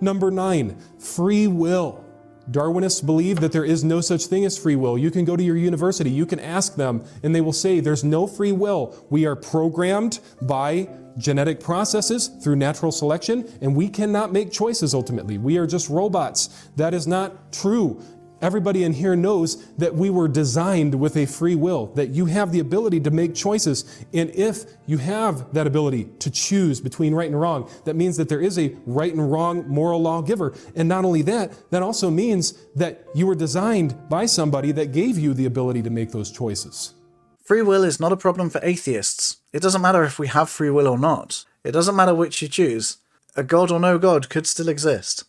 Number 9, free will. Darwinists believe that there is no such thing as free will. You can go to your university, you can ask them, and they will say there's no free will. We are programmed by genetic processes through natural selection, and we cannot make choices ultimately. We are just robots. That is not true. Everybody in here knows that we were designed with a free will, that you have the ability to make choices. And if you have that ability to choose between right and wrong, that means that there is a right and wrong moral lawgiver. And not only that, that also means that you were designed by somebody that gave you the ability to make those choices. Free will is not a problem for atheists. It doesn't matter if we have free will or not. It doesn't matter which you choose. A god or no god could still exist.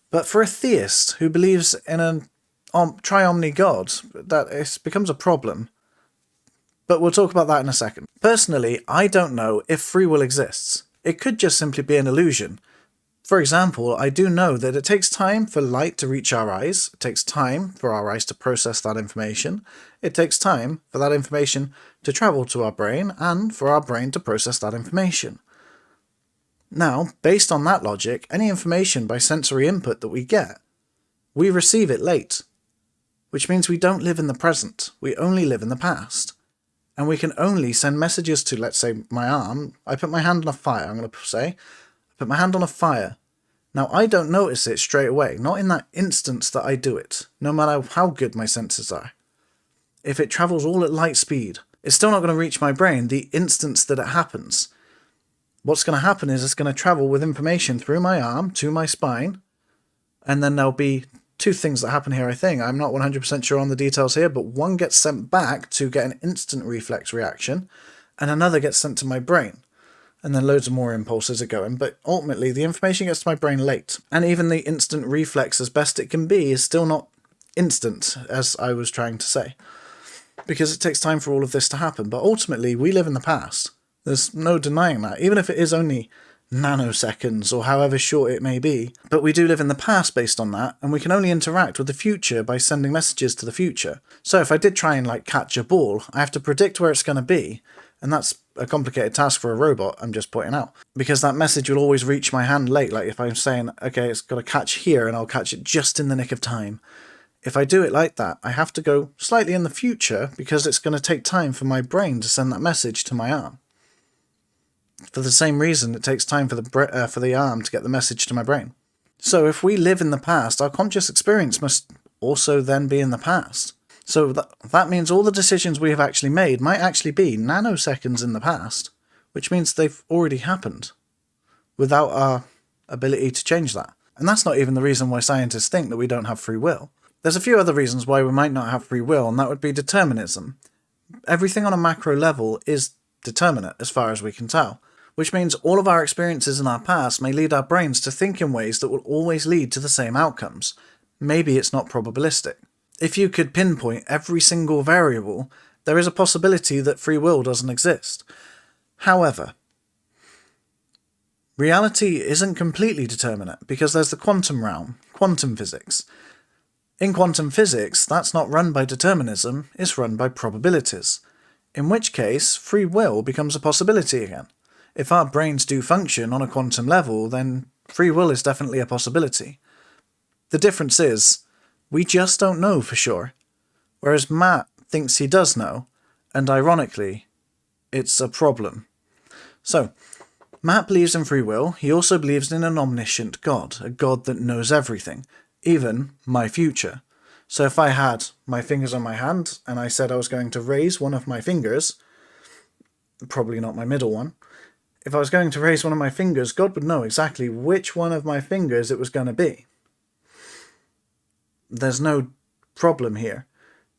But for a theist who believes in a tri-omni God, that becomes a problem. But we'll talk about that in a second. Personally, I don't know if free will exists. It could just simply be an illusion. For example, I do know that it takes time for light to reach our eyes. It takes time for our eyes to process that information. It takes time for that information to travel to our brain and for our brain to process that information. Now, based on that logic, any information by sensory input that we get, we receive it late. Which means we don't live in the present, we only live in the past. And we can only send messages to, let's say, my arm. I put my hand on a fire, I'm going to say. I put my hand on a fire. Now, I don't notice it straight away, not in that instance that I do it, no matter how good my senses are. If it travels all at light speed, it's still not going to reach my brain the instance that it happens. What's going to happen is it's going to travel with information through my arm to my spine, and then there'll be two things that happen here, I think. I'm not 100% sure on the details here, but one gets sent back to get an instant reflex reaction, and another gets sent to my brain. And then loads of more impulses are going, but ultimately the information gets to my brain late. And even the instant reflex, as best it can be, is still not instant, as I was trying to say. Because it takes time for all of this to happen, but ultimately we live in the past. There's no denying that, even if it is only nanoseconds or however short it may be. But we do live in the past based on that, and we can only interact with the future by sending messages to the future. So if I did try and catch a ball, I have to predict where it's going to be, and that's a complicated task for a robot, I'm just pointing out. Because that message will always reach my hand late, like if I'm saying, okay, it's got to catch here, and I'll catch it just in the nick of time. If I do it like that, I have to go slightly in the future, because it's going to take time for my brain to send that message to my arm. For the same reason it takes time for the arm to get the message to my brain. So if we live in the past, our conscious experience must also then be in the past. So that means all the decisions we have actually made might actually be nanoseconds in the past, which means they've already happened, without our ability to change that. And that's not even the reason why scientists think that we don't have free will. There's a few other reasons why we might not have free will, and that would be determinism. Everything on a macro level is determinate, as far as we can tell. Which means all of our experiences in our past may lead our brains to think in ways that will always lead to the same outcomes. Maybe it's not probabilistic. If you could pinpoint every single variable, there is a possibility that free will doesn't exist. However, reality isn't completely determinate, because there's the quantum realm, quantum physics. In quantum physics, that's not run by determinism, it's run by probabilities. In which case, free will becomes a possibility again. If our brains do function on a quantum level, then free will is definitely a possibility. The difference is, we just don't know for sure. Whereas Matt thinks he does know, and ironically, it's a problem. So, Matt believes in free will. He also believes in an omniscient God, a God that knows everything, even my future. So if I had my fingers on my hand, and I said I was going to raise one of my fingers, probably not my middle one, if I was going to raise one of my fingers, God would know exactly which one of my fingers it was going to be. There's no problem here,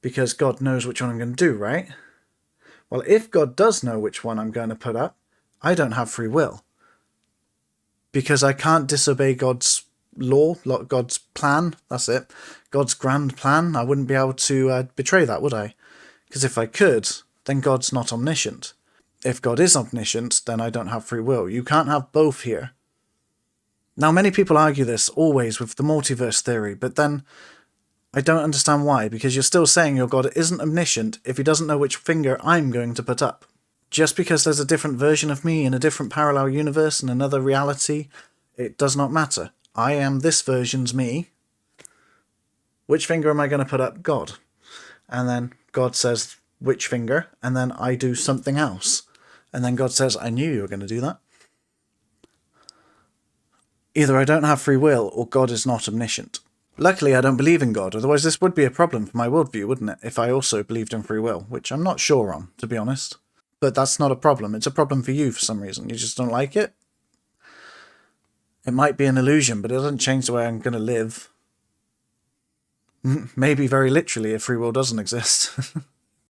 because God knows which one I'm going to do, right? Well, if God does know which one I'm going to put up, I don't have free will. Because I can't disobey God's law, God's plan, that's it. God's grand plan, I wouldn't be able to betray that, would I? Because if I could, then God's not omniscient. If God is omniscient, then I don't have free will. You can't have both here. Now, many people argue this always with the multiverse theory, but then I don't understand why, because you're still saying your God isn't omniscient if he doesn't know which finger I'm going to put up. Just because there's a different version of me in a different parallel universe in another reality, it does not matter. I am this version's me. Which finger am I going to put up? God. And then God says, which finger? And then I do something else. And then God says, I knew you were going to do that. Either I don't have free will or God is not omniscient. Luckily, I don't believe in God, otherwise this would be a problem for my worldview, wouldn't it? If I also believed in free will, which I'm not sure on, to be honest. But that's not a problem. It's a problem for you for some reason. You just don't like it. It might be an illusion, but it doesn't change the way I'm going to live. Maybe very literally if free will doesn't exist.